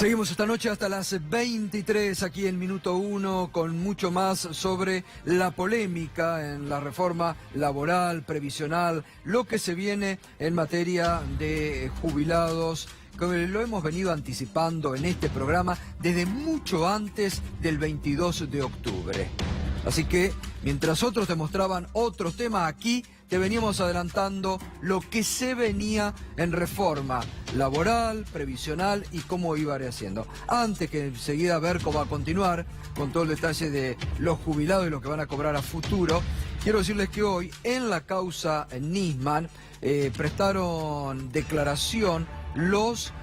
Seguimos esta noche hasta las 23 aquí en Minuto 1 con mucho más sobre la polémica en la reforma laboral, previsional, lo que se viene en materia de jubilados, que lo hemos venido anticipando en este programa desde mucho antes del 22 de octubre. Así que, mientras otros te mostraban otros temas, aquí te veníamos adelantando lo que se venía en reforma laboral, previsional y cómo iba haciendo. Antes que enseguida ver cómo va a continuar con todo el detalle de los jubilados y lo que van a cobrar a futuro, quiero decirles que hoy en la causa Nisman prestaron declaración los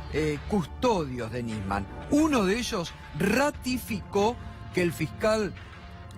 custodios de Nisman. Uno de ellos ratificó que el fiscal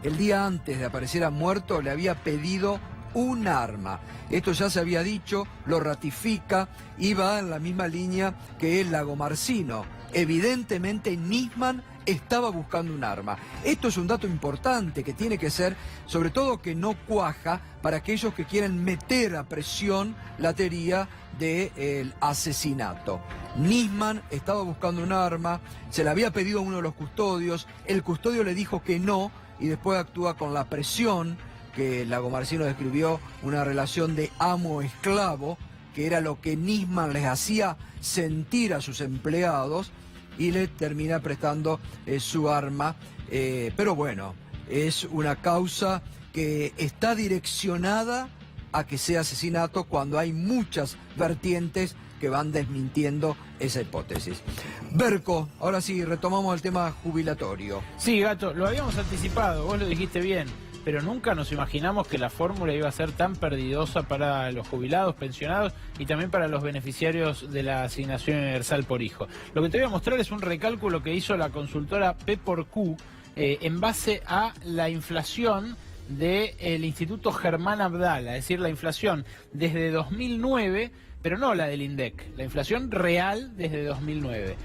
el día antes de aparecer muerto le había pedido un arma. Esto ya se había dicho, lo ratifica y va en la misma línea que el Lagomarsino. Evidentemente Nisman estaba buscando un arma. Esto es un dato importante que tiene que ser, sobre todo que no cuaja para aquellos que quieren meter a presión la teoría del asesinato. Nisman estaba buscando un arma, se la había pedido a uno de los custodios, el custodio le dijo que no, y después actúa con la presión que Lagomarsino describió, una relación de amo-esclavo, que era lo que Nisman les hacía sentir a sus empleados, y le termina prestando su arma. Pero bueno, es una causa que está direccionada a que sea asesinato cuando hay muchas vertientes que van desmintiendo esa hipótesis. Berco, ahora sí, retomamos el tema jubilatorio. Sí, Gato, lo habíamos anticipado, vos lo dijiste bien, pero nunca nos imaginamos que la fórmula iba a ser tan perdidosa para los jubilados, pensionados y también para los beneficiarios de la asignación universal por hijo. Lo que te voy a mostrar es un recálculo que hizo la consultora P/Q en base a la inflación del Instituto Germán Abdala, es decir, la inflación desde 2009, pero no la del INDEC, la inflación real desde 2009.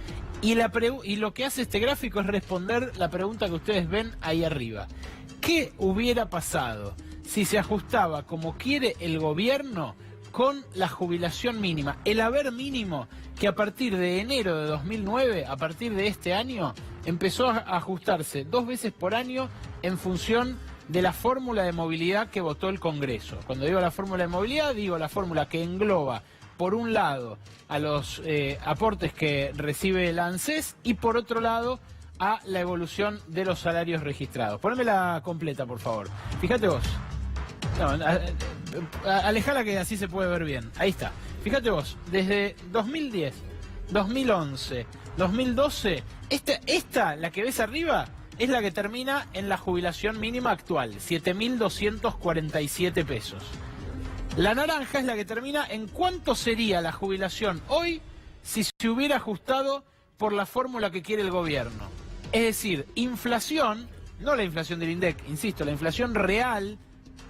Y lo que hace este gráfico es responder la pregunta que ustedes ven ahí arriba. ¿Qué hubiera pasado si se ajustaba como quiere el gobierno con la jubilación mínima? El haber mínimo que a partir de enero de 2009, a partir de este año, empezó a ajustarse 2 veces por año en función de la fórmula de movilidad que votó el Congreso. Cuando digo la fórmula de movilidad, digo la fórmula que engloba, por un lado, a los aportes que recibe la ANSES y por otro lado, a la evolución de los salarios registrados. Ponémela completa, por favor. Fíjate vos. No, alejala que así se puede ver bien. Ahí está. Fíjate vos, desde 2010, 2011, 2012, esta, la que ves arriba, es la que termina en la jubilación mínima actual, 7.247 pesos. La naranja es la que termina en cuánto sería la jubilación hoy si se hubiera ajustado por la fórmula que quiere el gobierno. Es decir, inflación, no la inflación del INDEC, insisto, la inflación real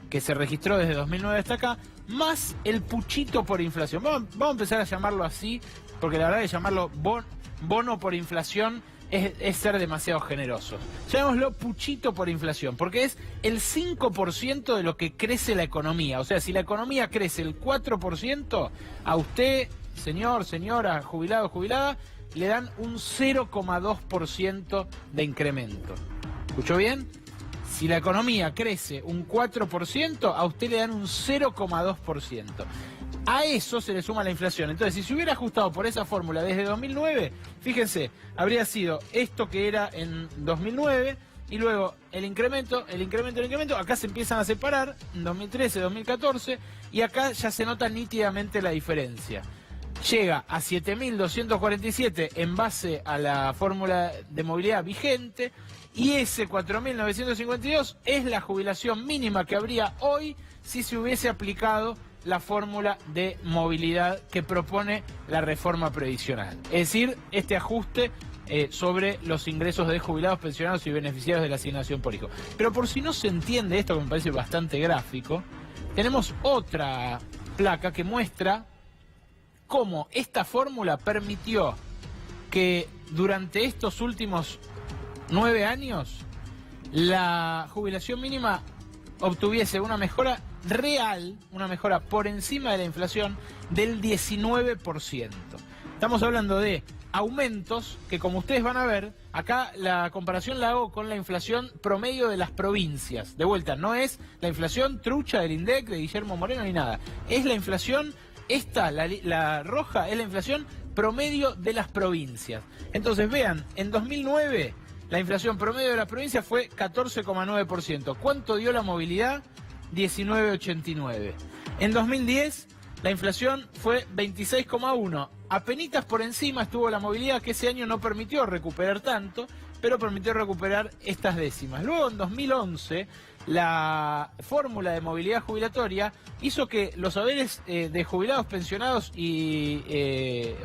que se registró desde 2009 hasta acá, más el puchito por inflación. Vamos a empezar a llamarlo así, porque la verdad que llamarlo bono por inflación es ser demasiado generoso. Llamémoslo puchito por inflación, porque es el 5% de lo que crece la economía. O sea, si la economía crece el 4%, a usted, señor, señora, jubilado, jubilada, le dan un 0,2% de incremento. ¿Escuchó bien? Si la economía crece un 4%, a usted le dan un 0,2%. A eso se le suma la inflación. Entonces, si se hubiera ajustado por esa fórmula desde 2009, fíjense, habría sido esto que era en 2009 y luego el incremento, acá se empiezan a separar, en 2013, 2014, y acá ya se nota nítidamente la diferencia. Llega a 7.247 en base a la fórmula de movilidad vigente, y ese 4.952 es la jubilación mínima que habría hoy si se hubiese aplicado la fórmula de movilidad que propone la reforma previsional. Es decir, este ajuste sobre los ingresos de jubilados, pensionados y beneficiarios de la asignación por hijo. Pero por si no se entiende esto, que me parece bastante gráfico, tenemos otra placa que muestra cómo esta fórmula permitió que durante estos últimos 9 años la jubilación mínima obtuviese una mejora real, una mejora por encima de la inflación del 19%. Estamos hablando de aumentos que, como ustedes van a ver, acá la comparación la hago con la inflación promedio de las provincias. De vuelta, no es la inflación trucha del INDEC, de Guillermo Moreno, ni nada. Es la inflación, la roja, es la inflación promedio de las provincias. Entonces, vean, en 2009 la inflación promedio de las provincias fue 14,9%. ¿Cuánto dio la movilidad? 19,89. En 2010 la inflación fue 26,1. Apenitas por encima estuvo la movilidad, que ese año no permitió recuperar tanto, pero permitió recuperar estas décimas. Luego, en 2011, la fórmula de movilidad jubilatoria hizo que los saberes de jubilados, pensionados y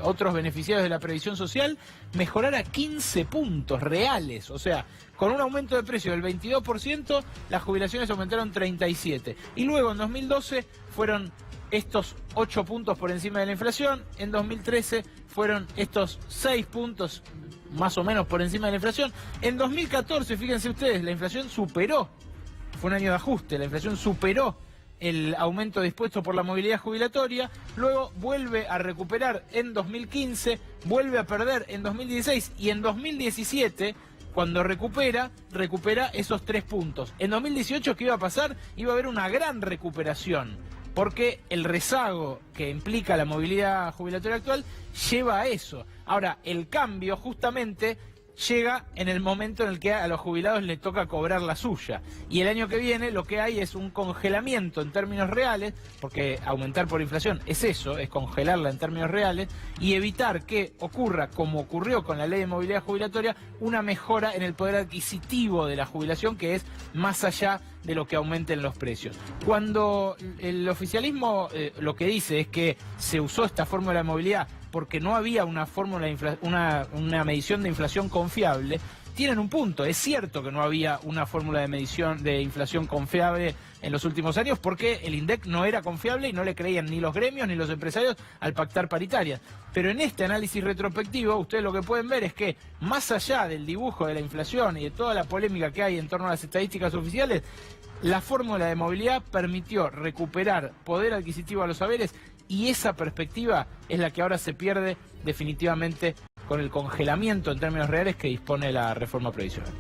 otros beneficiarios de la previsión social mejorara 15 puntos reales. O sea, con un aumento de precio del 22%, las jubilaciones aumentaron 37. Y luego, en 2012, fueron estos 8 puntos por encima de la inflación. En 2013 fueron estos 6 puntos más o menos por encima de la inflación. En 2014, fíjense ustedes, la inflación superó, fue un año de ajuste, la inflación superó el aumento dispuesto por la movilidad jubilatoria, luego vuelve a recuperar en 2015, vuelve a perder en 2016 y en 2017, cuando recupera esos 3 puntos. En 2018, ¿qué iba a pasar? Iba a haber una gran recuperación, porque el rezago que implica la movilidad jubilatoria actual lleva a eso. Ahora, el cambio justamente llega en el momento en el que a los jubilados les toca cobrar la suya. Y el año que viene lo que hay es un congelamiento en términos reales, porque aumentar por inflación es eso, es congelarla en términos reales, y evitar que ocurra, como ocurrió con la ley de movilidad jubilatoria, una mejora en el poder adquisitivo de la jubilación, que es más allá de lo que aumenten los precios. Cuando el oficialismo lo que dice es que se usó esta fórmula de movilidad porque no había una fórmula una medición de inflación confiable, tienen un punto. Es cierto que no había una fórmula de medición de inflación confiable en los últimos años, porque el INDEC no era confiable y no le creían ni los gremios ni los empresarios al pactar paritarias. Pero en este análisis retrospectivo, ustedes lo que pueden ver es que, más allá del dibujo de la inflación y de toda la polémica que hay en torno a las estadísticas oficiales, la fórmula de movilidad permitió recuperar poder adquisitivo a los saberes, y esa perspectiva es la que ahora se pierde definitivamente con el congelamiento en términos reales que dispone la reforma previsional.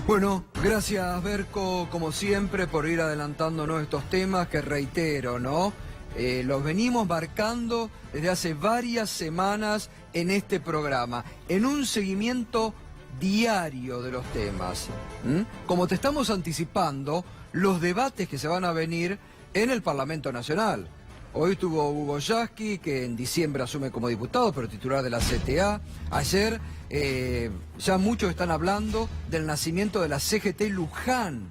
Bueno, gracias Berco, como siempre, por ir adelantándonos estos temas que, reitero, ¿no? Los venimos marcando desde hace varias semanas en este programa, en un seguimiento diario de los temas. Como te estamos anticipando, los debates que se van a venir en el Parlamento Nacional. Hoy estuvo Hugo Yasky, que en diciembre asume como diputado, pero titular de la CTA. Ayer ya muchos están hablando del nacimiento de la CGT Luján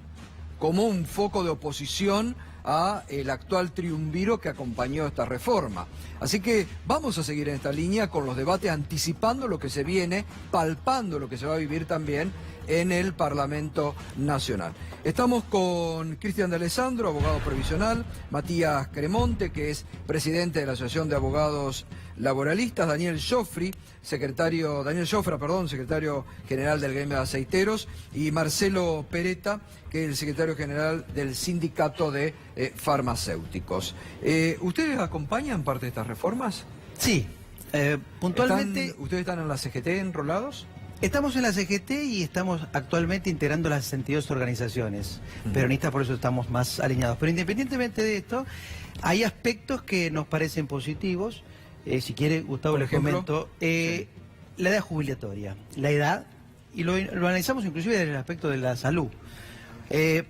como un foco de oposición a el actual triunviro que acompañó esta reforma. Así que vamos a seguir en esta línea con los debates, anticipando lo que se viene, palpando lo que se va a vivir también en el Parlamento Nacional. Estamos con Cristian de Alessandro, abogado previsional, Matías Cremonte, que es presidente de la Asociación de Abogados Laboralistas, Daniel Joffra, secretario general del gremio de aceiteros, y Marcelo Peretta, que es el secretario general del sindicato de farmacéuticos. ¿Ustedes acompañan parte de estas reformas? Sí, puntualmente... ¿Ustedes están en la CGT enrolados? Estamos en la CGT y estamos actualmente integrando las 62 organizaciones peronistas, por eso estamos más alineados. Pero independientemente de esto, hay aspectos que nos parecen positivos. Si quiere, Gustavo, les comento. Sí. La edad jubilatoria, la edad, y lo analizamos inclusive desde el aspecto de la salud.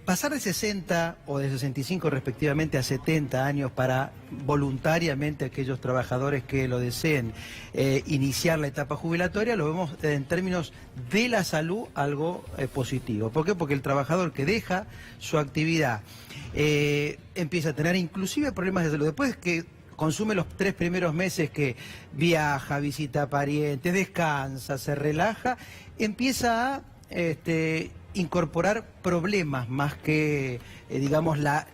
Pasar de 60 o de 65 respectivamente a 70 años para voluntariamente aquellos trabajadores que lo deseen iniciar la etapa jubilatoria, lo vemos en términos de la salud algo positivo. ¿Por qué? Porque el trabajador que deja su actividad empieza a tener inclusive problemas de salud. Después que consume los 3 primeros meses que viaja, visita parientes, descansa, se relaja, empieza a incorporar problemas más que, digamos, la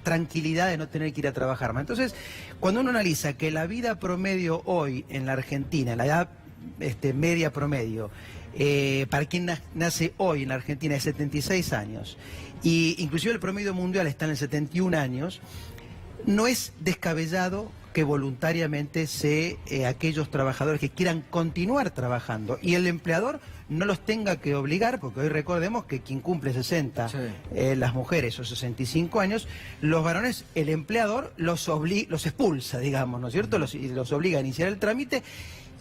tranquilidad de no tener que ir a trabajar más. Entonces, cuando uno analiza que la vida promedio hoy en la Argentina, la edad media promedio, para quien nace hoy en la Argentina es 76 años, y inclusive el promedio mundial está en el 71 años, no es descabellado que voluntariamente aquellos trabajadores que quieran continuar trabajando y el empleador no los tenga que obligar, porque hoy recordemos que quien cumple 60, Sí. las mujeres o 65 años, los varones, el empleador los expulsa, digamos, ¿no es cierto? Y los obliga a iniciar el trámite,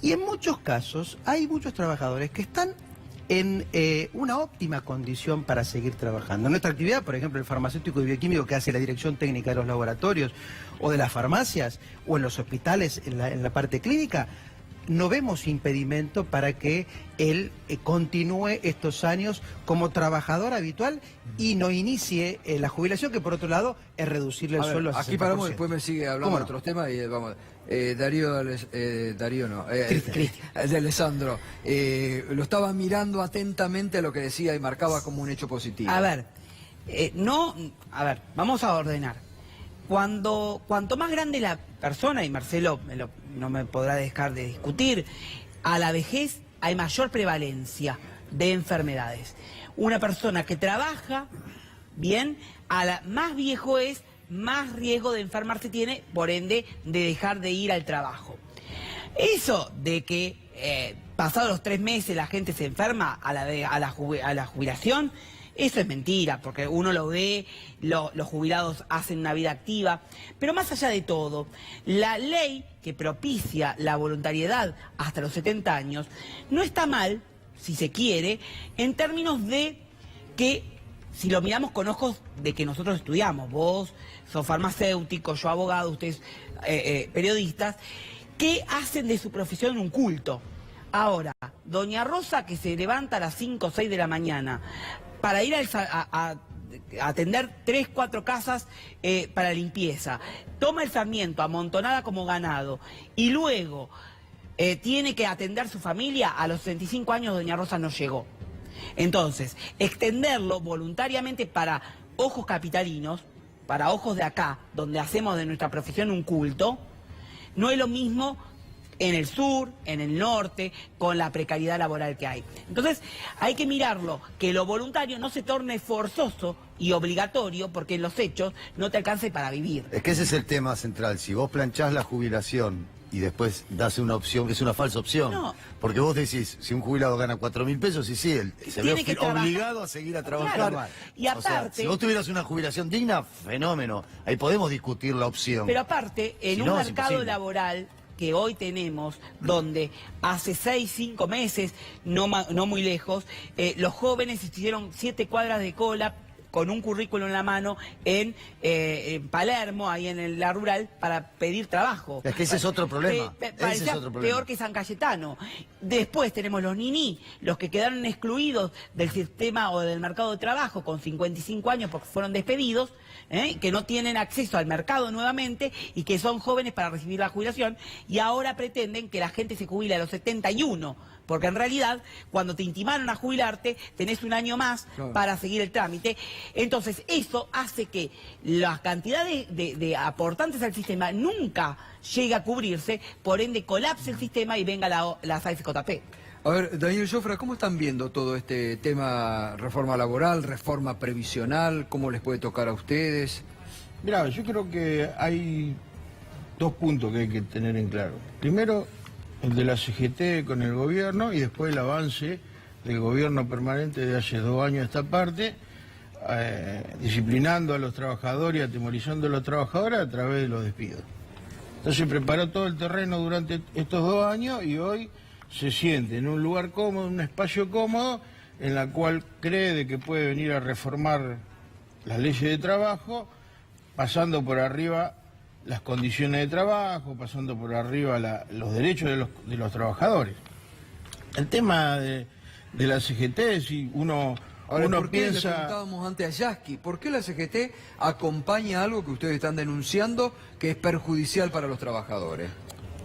y en muchos casos hay muchos trabajadores que están en una óptima condición para seguir trabajando. En nuestra actividad, por ejemplo, el farmacéutico y bioquímico que hace la dirección técnica de los laboratorios o de las farmacias o en los hospitales, en la parte clínica, no vemos impedimento para que él continúe estos años como trabajador habitual y no inicie la jubilación, que por otro lado es reducirle el A ver, sueldo al 60%. aquí paramos, después me sigue hablando ¿Cómo de no? otros temas y vamos. Darío no, de Alessandro, lo estaba mirando atentamente lo que decía y marcaba como un hecho positivo. A ver, vamos a ordenar. Cuanto más grande la persona, y Marcelo no me podrá dejar de discutir, a la vejez hay mayor prevalencia de enfermedades. Una persona que trabaja bien, más viejo es, más riesgo de enfermarse tiene, por ende, de dejar de ir al trabajo. Eso de que pasados los 3 meses la gente se enferma a la jubilación, eso es mentira, porque uno lo ve, los jubilados hacen una vida activa. Pero más allá de todo, la ley que propicia la voluntariedad hasta los 70 años no está mal, si se quiere, en términos de que, si lo miramos con ojos de que nosotros estudiamos, vos sos farmacéutico, yo abogado, ustedes periodistas, que hacen de su profesión un culto. Ahora, doña Rosa, que se levanta a las 5 o 6 de la mañana para ir a atender 3, 4 casas para limpieza, toma el Sarmiento amontonada como ganado y luego tiene que atender su familia, a los 65 años doña Rosa no llegó. Entonces, extenderlo voluntariamente para ojos capitalinos, para ojos de acá, donde hacemos de nuestra profesión un culto, no es lo mismo en el sur, en el norte, con la precariedad laboral que hay. Entonces, hay que mirarlo, que lo voluntario no se torne forzoso y obligatorio, porque en los hechos no te alcance para vivir. Es que ese es el tema central. Si vos planchás la jubilación y después das una opción, es una falsa opción. No. Porque vos decís, si un jubilado gana 4.000 pesos, y sí, él se ve Tiene que trabajar. obligado a seguir a trabajar. Claro. Y O sea, aparte, si vos tuvieras una jubilación digna, fenómeno. Ahí podemos discutir la opción. pero aparte, en Si un no, es mercado imposible. laboral que hoy tenemos, donde hace 6, 5 meses, no muy lejos, los jóvenes hicieron 7 cuadras de cola con un currículo en la mano en Palermo, ahí en la rural, para pedir trabajo. Es que ese es otro problema. Parecía Ese es otro problema. peor que San Cayetano. Después tenemos los niní, los que quedaron excluidos del sistema o del mercado de trabajo con 55 años porque fueron despedidos, que no tienen acceso al mercado nuevamente y que son jóvenes para recibir la jubilación, y ahora pretenden que la gente se jubile a los 71. Porque en realidad, cuando te intimaron a jubilarte, tenés un año más para seguir el trámite. Entonces, eso hace que la cantidad de aportantes al sistema nunca llegue a cubrirse, por ende colapse el sistema y venga la SAFJP. A ver, Daniel Jofra, ¿cómo están viendo todo este tema, reforma laboral, reforma previsional? ¿Cómo les puede tocar a ustedes? Mirá, yo creo que hay 2 puntos que hay que tener en claro. Primero, el de la CGT con el gobierno, y después el avance del gobierno permanente de hace 2 años a esta parte, disciplinando a los trabajadores y atemorizando a los trabajadores a través de los despidos. Entonces preparó todo el terreno durante estos 2 años y hoy se siente en un lugar cómodo, en un espacio cómodo, en la cual cree de que puede venir a reformar las leyes de trabajo, pasando por arriba las condiciones de trabajo, pasando por arriba los derechos de los trabajadores. El tema de la CGT, si uno Ahora, ¿por qué le piensa... preguntábamos antes a Yasky, ¿por qué la CGT acompaña algo que ustedes están denunciando que es perjudicial para los trabajadores?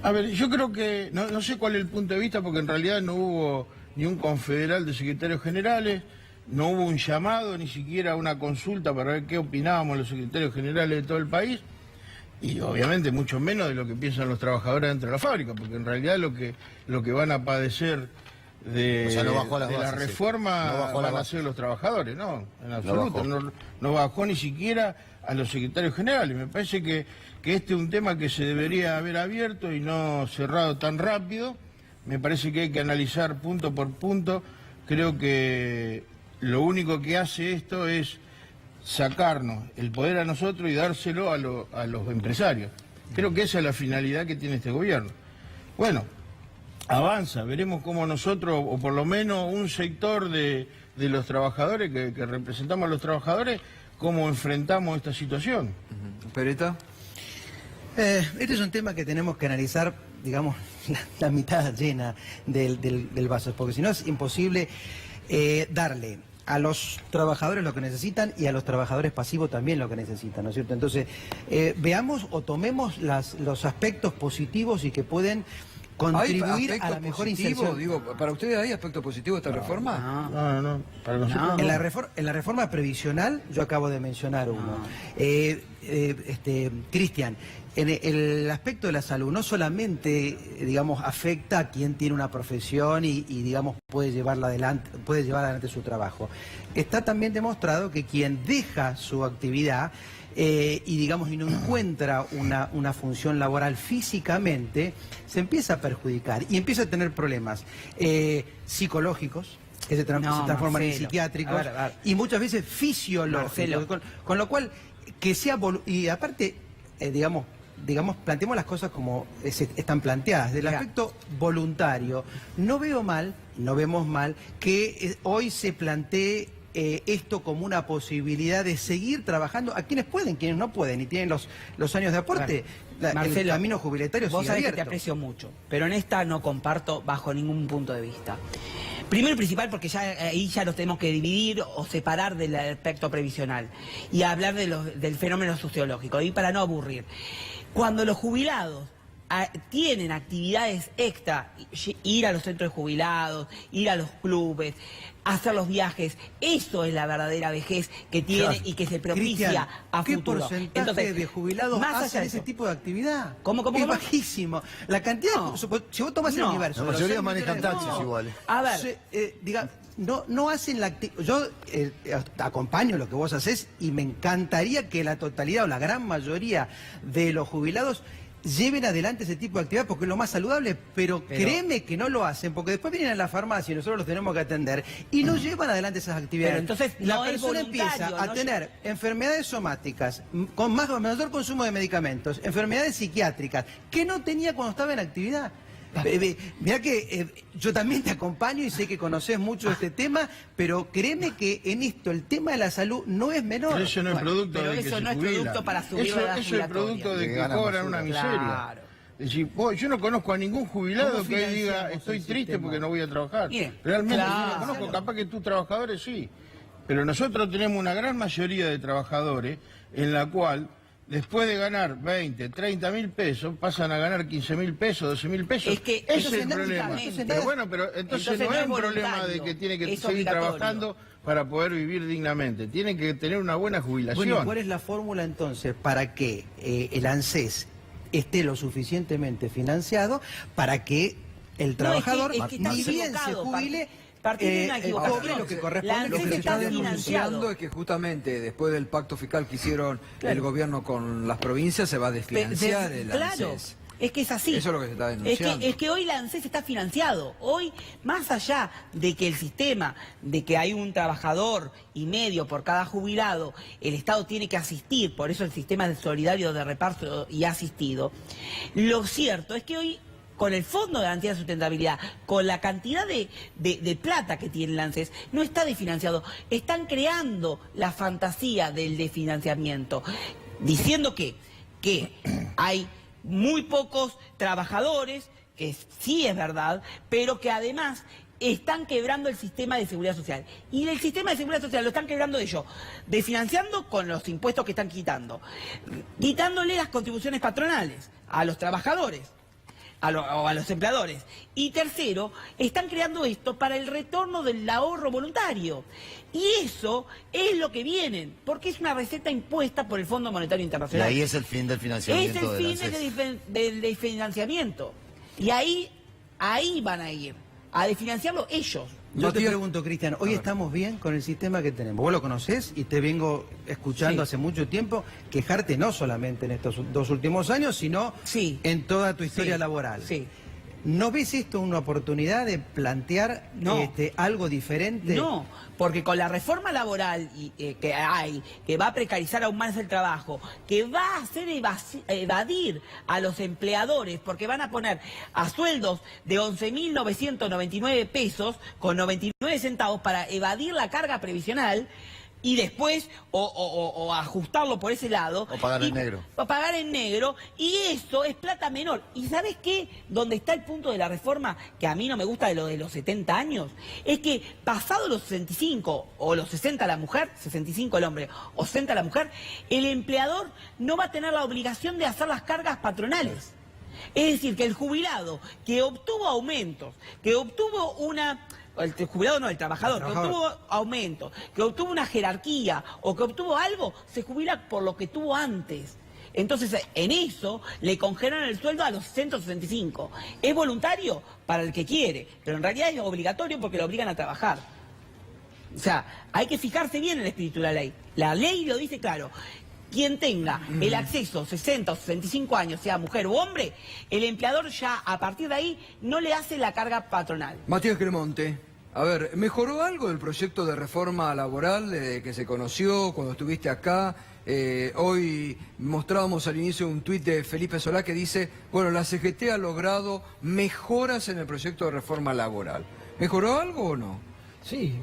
A ver, yo creo que, no sé cuál es el punto de vista, porque en realidad no hubo ni un confederal de secretarios generales, no hubo un llamado, ni siquiera una consulta para ver qué opinábamos los secretarios generales de todo el país. Y obviamente mucho menos de lo que piensan los trabajadores dentro de la fábrica, porque en realidad lo que van a padecer de, O sea, no bajó las de la bases, reforma no bajó las van a bases. ser los trabajadores, no, en absoluto. bajó. No bajó ni siquiera a los secretarios generales. Me parece que este es un tema que se debería haber abierto y no cerrado tan rápido. Me parece que hay que analizar punto por punto. Creo que lo único que hace esto es sacarnos el poder a nosotros y dárselo a los empresarios. Creo que esa es la finalidad que tiene este gobierno. Bueno, avanza, veremos cómo nosotros, o por lo menos un sector de los trabajadores, que representamos a los trabajadores, cómo enfrentamos esta situación. Pereta. Este es un tema que tenemos que analizar, digamos, la mitad llena del vaso, porque si no es imposible darle a los trabajadores lo que necesitan y a los trabajadores pasivos también lo que necesitan, ¿no es cierto? Entonces, veamos o tomemos los aspectos positivos y que pueden contribuir a la mejor inserción. Digo, ¿para ustedes hay aspecto positivo de esta reforma? No, para nosotros no. En la reforma previsional, yo acabo de mencionar uno. Cristian, en el aspecto de la salud no solamente, digamos, afecta a quien tiene una profesión y digamos, puede llevar adelante su trabajo. Está también demostrado que quien deja su actividad y digamos y no encuentra una función laboral físicamente, se empieza a perjudicar y empieza a tener problemas psicológicos, que se transforman en psiquiátricos, a ver. y muchas veces fisiológicos, con lo cual que sea y aparte digamos, planteemos las cosas como están planteadas. Del aspecto voluntario, no vemos mal que hoy se plantee esto como una posibilidad de seguir trabajando a quienes pueden, quienes no pueden y tienen los años de aporte. Marcelo, el camino jubilatorio vos sigue sabés que abierto. te aprecio mucho, pero en esta no comparto bajo ningún punto de vista. Primero y principal porque ahí ya los tenemos que dividir o separar del aspecto previsional y hablar del fenómeno sociológico, y para no aburrir. Cuando los jubilados tienen actividades extra, ir a los centros de jubilados, ir a los clubes, hacer los viajes, eso es la verdadera vejez que tiene y que se propicia Cristian, a ¿qué futuro. porcentaje Entonces, de jubilados más allá hacen de ese eso. tipo de actividad? ¿Cómo? Es bajísimo. La cantidad, si vos tomás el No. universo... La de los mayoría 6 manejan millones de- taxis iguales. A ver, no hacen la actividad. Yo acompaño lo que vos hacés y me encantaría que la totalidad o la gran mayoría de los jubilados lleven adelante ese tipo de actividad porque es lo más saludable, pero créeme que no lo hacen porque después vienen a la farmacia y nosotros los tenemos que atender y no llevan adelante esas actividades. Pero entonces la no es persona voluntario, empieza a no tener enfermedades somáticas con mayor consumo de medicamentos, enfermedades psiquiátricas que no tenía cuando estaba en actividad. Mirá que yo también te acompaño y sé que conocés mucho este tema, pero créeme que en esto el tema de la salud no es menor. Pero eso no es producto pero de que eso se no es jubilan. producto para subir Eso la edad es jubilatoria. producto de Que que ganan cobran basura. una miseria. Claro. Es decir, yo no conozco a ningún jubilado ¿Cómo que hoy diga financiamos estoy el triste sistema? porque no voy a trabajar. Bien, Realmente yo claro. no conozco, capaz que tus trabajadores sí. Pero nosotros tenemos una gran mayoría de trabajadores en la cual después de ganar 20, 30 mil pesos, pasan a ganar 15 mil pesos, 12 mil pesos. Es que ese eso es el problema. genéticamente. Pero bueno, pero entonces no es un problema de que tiene que es seguir obligatorio. trabajando para poder vivir dignamente. Tiene que tener una buena jubilación. Bueno, ¿cuál es la fórmula entonces para que el ANSES esté lo suficientemente financiado para que el trabajador, es que está ni bien se equivocado, jubile, partiendo de una equivocación. cobre lo que La corresponde? Lo que ANSES se está está denunciando financiado. es que justamente después del pacto fiscal que hicieron el gobierno con las provincias se va a desfinanciar el Claro, ANSES. es que es así. Eso es lo que se está denunciando. Es que hoy la ANSES está financiado. Hoy, más allá de que el sistema, de que hay un trabajador y medio por cada jubilado, el Estado tiene que asistir, por eso el sistema de solidario de reparto y asistido, lo cierto es que hoy, con el Fondo de Garantía de Sustentabilidad, con la cantidad de plata que tiene el ANSES, no está desfinanciado. Están creando la fantasía del desfinanciamiento, diciendo que hay muy pocos trabajadores, que sí es verdad, pero que además están quebrando el sistema de seguridad social. Y el sistema de seguridad social lo están quebrando ellos, desfinanciando con los impuestos que están quitándole las contribuciones patronales a los trabajadores. O a los empleadores. Y tercero, están creando esto para el retorno del ahorro voluntario. Y eso es lo que vienen, porque es una receta impuesta por el Fondo Monetario Y Internacional. ahí es el fin del Es financiamiento el del fin ANSES. del financiamiento. Y ahí van a ir. a desfinanciarlo ellos. Yo te Matías. pregunto, Cristian, ¿hoy estamos bien con el sistema que tenemos? Vos lo conocés y te vengo escuchando Sí. hace mucho tiempo quejarte no solamente en estos 2 últimos años, sino Sí. en toda tu historia Sí. laboral. Sí. ¿No ves esto una oportunidad de plantear No. algo diferente? No, porque con la reforma laboral que hay, que va a precarizar aún más el trabajo, que va a hacer evadir a los empleadores, porque van a poner a sueldos de 11.999 pesos con 99 centavos para evadir la carga previsional, y después o ajustarlo por ese lado. O pagar en negro. O pagar en negro, y eso es plata menor. ¿Y sabes qué? Donde está el punto de la reforma, que a mí no me gusta de lo de los 70 años, es que pasado los 65 o los 60 la mujer, 65 el hombre o 60 la mujer, el empleador no va a tener la obligación de hacer las cargas patronales. Es decir, que el jubilado que obtuvo aumentos, que obtuvo una... El jubilado no, el trabajador, que obtuvo aumento, que obtuvo una jerarquía o que obtuvo algo, se jubila por lo que tuvo antes. Entonces, en eso le congelan el sueldo a los 165. Es voluntario para el que quiere, pero en realidad es obligatorio porque lo obligan a trabajar. O sea, hay que fijarse bien en el espíritu de la ley. La ley lo dice claro. Quien tenga el acceso 60 o 65 años, sea mujer u hombre, el empleador ya a partir de ahí no le hace la carga patronal. Matías Cremonte, a ver, ¿mejoró algo el proyecto de reforma laboral que se conoció cuando estuviste acá? Hoy mostrábamos al inicio un tuit de Felipe Solá que dice, bueno, la CGT ha logrado mejoras en el proyecto de reforma laboral. ¿Mejoró algo o no? Sí,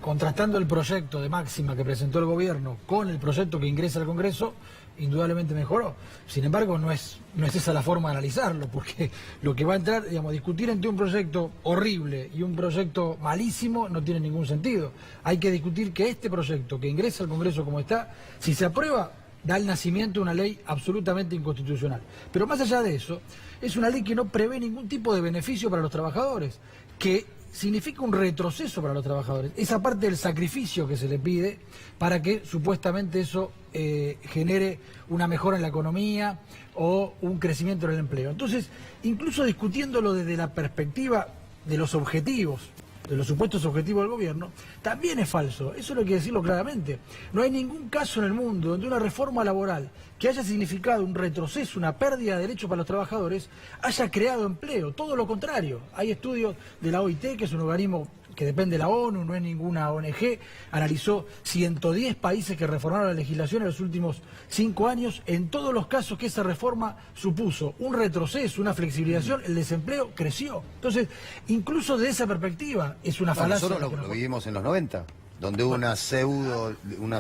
contrastando el proyecto de máxima que presentó el gobierno con el proyecto que ingresa al Congreso, indudablemente mejoró. Sin embargo, no es esa la forma de analizarlo, porque lo que va a entrar, digamos, discutir entre un proyecto horrible y un proyecto malísimo no tiene ningún sentido. Hay que discutir que este proyecto que ingresa al Congreso como está, si se aprueba, da el nacimiento de una ley absolutamente inconstitucional. Pero más allá de eso, es una ley que no prevé ningún tipo de beneficio para los trabajadores, que significa un retroceso para los trabajadores. Esa parte del sacrificio que se le pide para que supuestamente eso genere una mejora en la economía o un crecimiento en el empleo. Entonces, incluso discutiéndolo desde la perspectiva de los objetivos, de los supuestos objetivos del gobierno, también es falso. Eso hay que decirlo claramente. No hay ningún caso en el mundo donde una reforma laboral que haya significado un retroceso, una pérdida de derechos para los trabajadores, haya creado empleo. Todo lo contrario. Hay estudios de la OIT, que es un organismo que depende de la ONU, no es ninguna ONG, analizó 110 países que reformaron la legislación en los últimos 5 años. En todos los casos que esa reforma supuso un retroceso, una flexibilización, el desempleo creció. Entonces, incluso de esa perspectiva, es una falacia. Nosotros lo vivimos en los 90, donde hubo una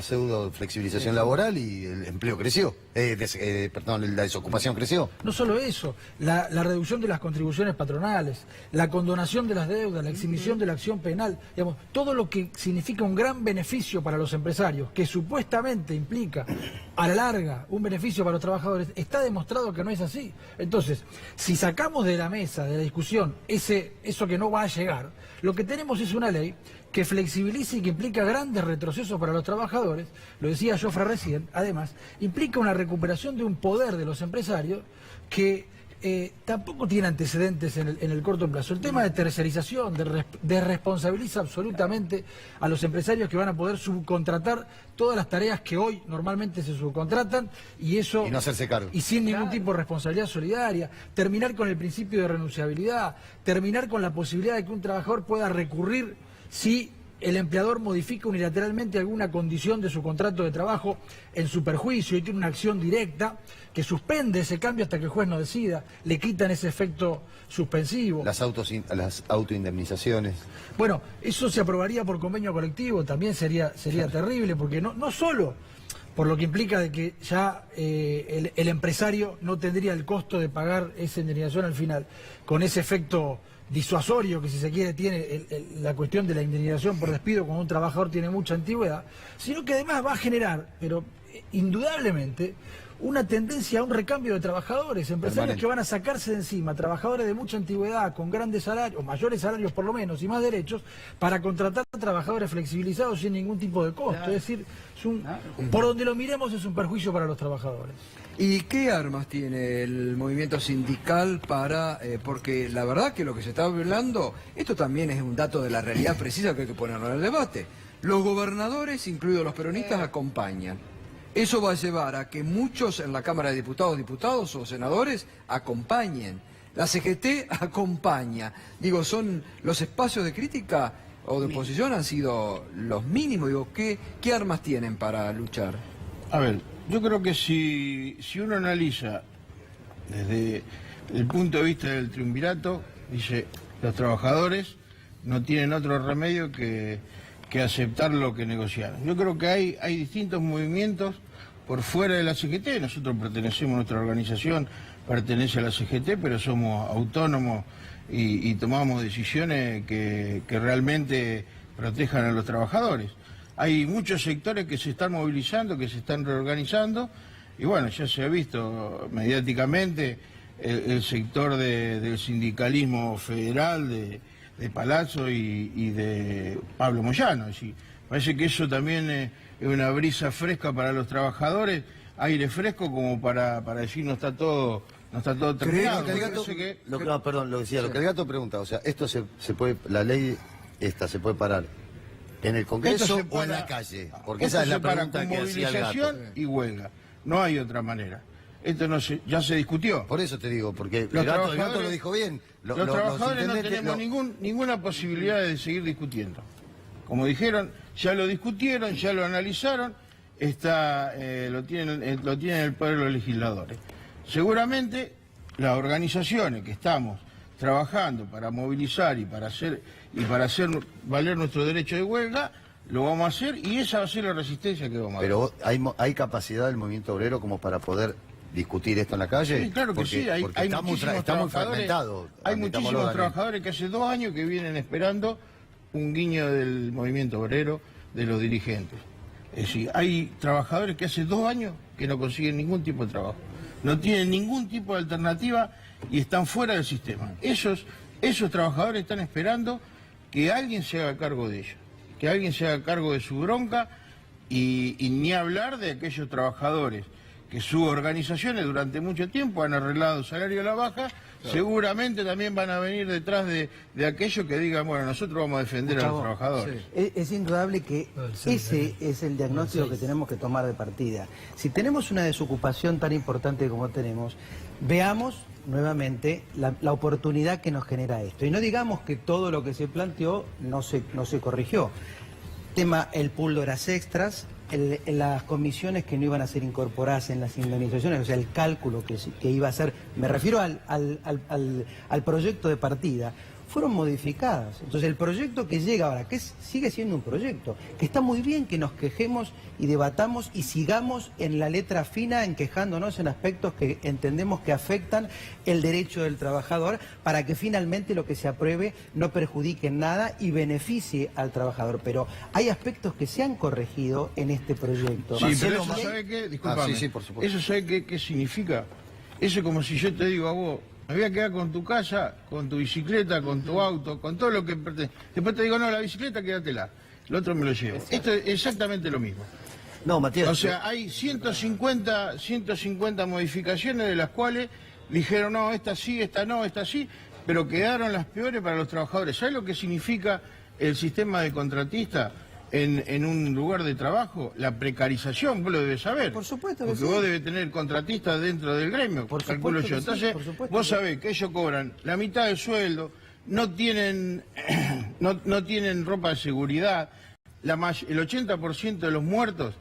pseudo flexibilización laboral y el empleo creció. Perdón, la desocupación creció. No solo eso, la reducción de las contribuciones patronales, la condonación de las deudas, la exhibición de la acción penal, digamos, todo lo que significa un gran beneficio para los empresarios, que supuestamente implica a la larga un beneficio para los trabajadores, está demostrado que no es así. Entonces, si sacamos de la mesa, de la discusión, eso que no va a llegar, lo que tenemos es una ley que flexibiliza y que implica grandes retrocesos para los trabajadores, lo decía Jofre recién, además, implica una recuperación de un poder de los empresarios que tampoco tiene antecedentes en el corto plazo. El tema de tercerización, desresponsabiliza absolutamente a los empresarios que van a poder subcontratar todas las tareas que hoy normalmente se subcontratan y eso... Y no hacerse cargo. Y sin ningún tipo de responsabilidad solidaria, terminar con el principio de renunciabilidad, terminar con la posibilidad de que un trabajador pueda recurrir si el empleador modifica unilateralmente alguna condición de su contrato de trabajo en su perjuicio y tiene una acción directa que suspende ese cambio hasta que el juez no decida, le quitan ese efecto suspensivo. Las autoindemnizaciones. Bueno, eso se aprobaría por convenio colectivo, también sería terrible, porque no solo por lo que implica de que ya el empresario no tendría el costo de pagar esa indemnización al final, con ese efecto disuasorio que, si se quiere, tiene la cuestión de la indemnización por despido cuando un trabajador tiene mucha antigüedad, sino que además va a generar, pero indudablemente una tendencia a un recambio de trabajadores, empresarios Permanente. que van a sacarse de encima, trabajadores de mucha antigüedad, con grandes salarios, mayores salarios por lo menos, y más derechos, para contratar a trabajadores flexibilizados sin ningún tipo de costo. Es decir, por donde lo miremos es un perjuicio para los trabajadores. ¿Y qué armas tiene el movimiento sindical para...? Porque la verdad que lo que se está hablando, esto también es un dato de la realidad precisa que hay que ponerlo en el debate. Los gobernadores, incluidos los peronistas, acompañan. Eso va a llevar a que muchos en la Cámara de Diputados o senadores acompañen. La CGT acompaña. Digo, son los espacios de crítica o de oposición han sido los mínimos. Digo, ¿qué armas tienen para luchar? A ver, yo creo que si uno analiza desde el punto de vista del triunvirato, dice, los trabajadores no tienen otro remedio que aceptar lo que negociaron. Yo creo que hay distintos movimientos por fuera de la CGT. Nosotros pertenecemos, nuestra organización pertenece a la CGT, pero somos autónomos y tomamos decisiones que realmente protejan a los trabajadores. Hay muchos sectores que se están movilizando, que se están reorganizando, y bueno, ya se ha visto mediáticamente el sector del sindicalismo federal de Palazzo y de Pablo Moyano. Es decir, parece que eso también es una brisa fresca para los trabajadores, aire fresco como para decir no está todo terminado. Lo que el gato, lo que el gato pregunta, o sea, esto se puede, la ley esta se puede parar ¿en el Congreso o en la calle? Porque esa es la pregunta que hacía el gato. Movilización y huelga. No hay otra manera. Esto ya se discutió. Por eso te digo, porque Los el gato lo trabajadores- dijo bien. Los trabajadores no tenemos ninguna posibilidad de seguir discutiendo. Como dijeron, ya lo discutieron, ya lo analizaron, lo tienen el poder los legisladores. Seguramente las organizaciones que estamos trabajando para movilizar y para hacer valer nuestro derecho de huelga, lo vamos a hacer y esa va a ser la resistencia que vamos a Pero hay capacidad del movimiento obrero como para poder discutir esto en la calle. Sí, claro que Porque- sí, hay porque está muy muchísimos fragmentado. Hay admitámoslo, muchísimos Daniel. trabajadores que hace 2 años que vienen esperando un guiño del movimiento obrero, de los dirigentes. Es decir, hay trabajadores que hace 2 años que no consiguen ningún tipo de trabajo, no tienen ningún tipo de alternativa y están fuera del sistema. Esos trabajadores están esperando que alguien se haga cargo de ellos, que alguien se haga cargo de su bronca y ni hablar de aquellos trabajadores que sus organizaciones durante mucho tiempo han arreglado salario a la baja, seguramente también van a venir detrás de aquellos que digan, bueno, nosotros vamos a defender a los trabajadores. Es indudable que ese es el diagnóstico que tenemos que tomar de partida. Si tenemos una desocupación tan importante como tenemos, veamos nuevamente la oportunidad que nos genera esto. Y no digamos que todo lo que se planteó no se corrigió. Tema el pool de horas extras, las comisiones que no iban a ser incorporadas en las indemnizaciones, o sea, el cálculo que iba a ser, me refiero al proyecto de partida, fueron modificadas. Entonces el proyecto que llega ahora, sigue siendo un proyecto, que está muy bien que nos quejemos y debatamos y sigamos en la letra fina en quejándonos en aspectos que entendemos que afectan el derecho del trabajador para que finalmente lo que se apruebe no perjudique en nada y beneficie al trabajador. Pero hay aspectos que se han corregido en este proyecto. Sí, pero Marcelo, eso ¿sabe qué? Disculpame. sí, por supuesto. ¿Eso sabe qué significa? Eso es como si yo te digo a vos, me voy a quedar con tu casa, con tu bicicleta, con tu auto, con todo lo que pertenece. Después te digo, no, la bicicleta quédatela, el otro me lo llevo. Esto es exactamente lo mismo. No, Matías. O sea, hay 150 modificaciones de las cuales dijeron, no, esta sí, esta no, esta sí, pero quedaron las peores para los trabajadores. ¿Sabes lo que significa el sistema de contratista en un lugar de trabajo? La precarización, vos lo debes saber. Por supuesto que Porque sí. vos debes tener contratistas dentro del gremio, Por calculo supuesto yo. que sí, Entonces, por supuesto vos que sabés que ellos cobran la mitad del sueldo, no tienen ropa de seguridad, el 80% de los muertos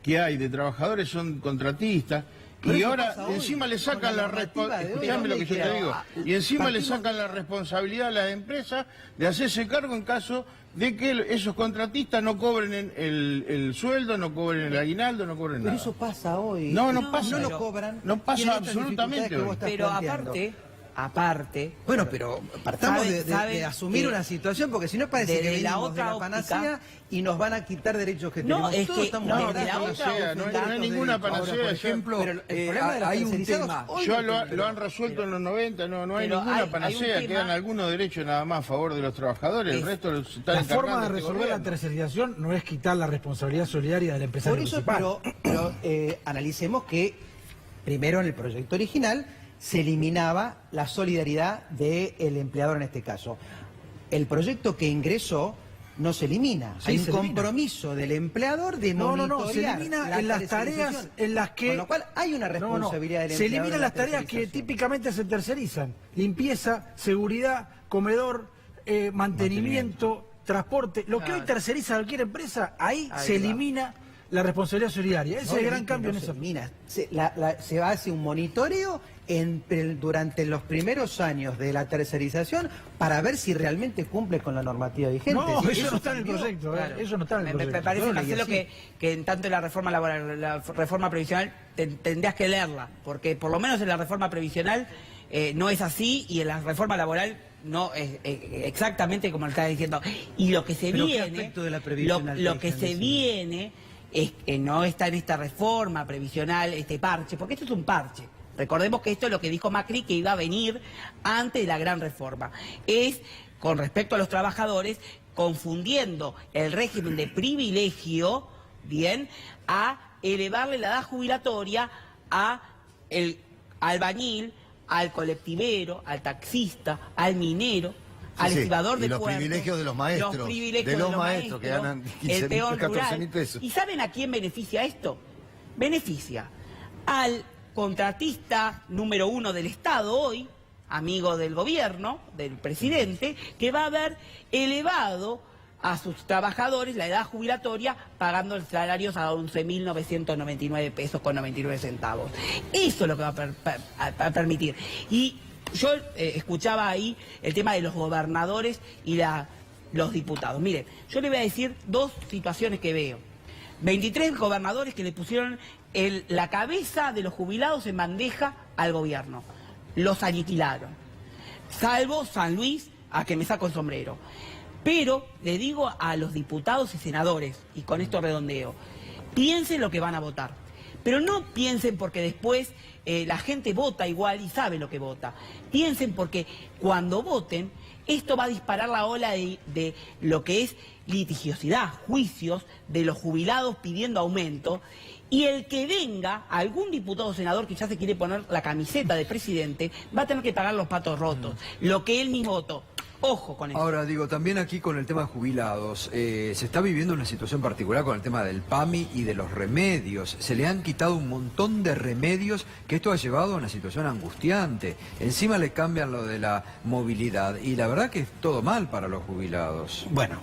que hay de trabajadores son contratistas. Pero Y eso ahora pasa hoy, encima le con sacan la la normativa de hoy. escuchame lo que yo te Pero, digo. Y encima le partimos- sacan la responsabilidad a las empresas de hacerse cargo en caso de que esos contratistas no cobren el sueldo, no cobren el aguinaldo, no cobren Pero nada. eso pasa hoy. No pasa. No lo cobran. No pasa Tienen estas absolutamente dificultades que vos hoy. estás Pero planteando. aparte, aparte. Bueno, pero partamos sabe- de sabe asumir que una situación, porque si no parece que desde la venimos de otra la panacea y nos van a quitar derechos que No, tenemos. es Todos que- estamos no, hablando de la de otra panacea, no hay derechos. ninguna Ahora, panacea. Por ya- ejemplo, pero el problema de los hay un tercerizados tema. hoy Ya no lo han resuelto en los 90, no hay Pero ninguna hay un panacea, tema- quedan algunos derechos nada más a favor de los trabajadores, el resto los están La encargando forma de este resolver la gobierno. tercerización no es quitar la responsabilidad solidaria del empresario Por eso, principal. pero analicemos que primero en el proyecto original se eliminaba la solidaridad del empleador en este caso. El proyecto que ingresó no se elimina. Sí, Hay se un elimina. compromiso del empleador de No, monitorear se elimina la en las tercerización. tareas en las que... Con lo cual hay una responsabilidad del Se empleador eliminan en la las tareas que tercerización. típicamente se tercerizan. Limpieza, seguridad, comedor, mantenimiento, transporte. Lo que hoy terceriza cualquier empresa, ahí Ahí se va. elimina la responsabilidad solidaria. Ese es el gran Obviamente cambio no en se esa... elimina. Se hace un monitoreo durante los primeros años de la tercerización para ver si realmente cumple con la normativa vigente. No, Sí, eso no está en el cambió. proyecto. Claro. Eso no está en el Me proyecto. parece, Yo lo leí Marcelo, así. que en tanto en la reforma laboral, la reforma previsional, tendrías que leerla, porque por lo menos en la reforma previsional no es así, y en la reforma laboral no es exactamente como lo estás diciendo. Y lo que se ¿Pero qué viene, aspecto de la previsional lo te que dejan se decir? viene es que no está en esta reforma previsional, este parche, porque esto es un parche. Recordemos que esto es lo que dijo Macri, que iba a venir antes de la gran reforma. Es, con respecto a los trabajadores, confundiendo el régimen de privilegio, bien, a elevarle la edad jubilatoria a el albañil, al colectivero, al taxista, al minero, al sí. estibador Y de los puertos, privilegios de los maestros, los privilegios de los maestros que ganan 15.000, el peón 14.000 rural. pesos. ¿Y saben a quién beneficia esto? Beneficia al contratista número 1 del Estado hoy, amigo del gobierno, del presidente, que va a haber elevado a sus trabajadores la edad jubilatoria pagando salarios a 11.999 pesos con 99 centavos. Eso es lo que va a permitir. Y yo escuchaba ahí el tema de los gobernadores y los diputados. Mire, yo le voy a decir dos situaciones que veo. 23 gobernadores que le pusieron la cabeza de los jubilados en bandeja al gobierno. Los aniquilaron. Salvo San Luis, a que me saco el sombrero. Pero le digo a los diputados y senadores, y con esto redondeo, piensen lo que van a votar. Pero no piensen porque después la gente vota igual y sabe lo que vota. Piensen porque cuando voten, esto va a disparar la ola de lo que es litigiosidad, juicios de los jubilados pidiendo aumento. Y el que venga, algún diputado o senador que ya se quiere poner la camiseta de presidente, va a tener que pagar los patos rotos, lo que él mismo votó. Ojo con eso. Ahora, digo, también aquí con el tema de jubilados, se está viviendo una situación particular con el tema del PAMI y de los remedios. Se le han quitado un montón de remedios que esto ha llevado a una situación angustiante. Encima le cambian lo de la movilidad y la verdad que es todo mal para los jubilados. Bueno,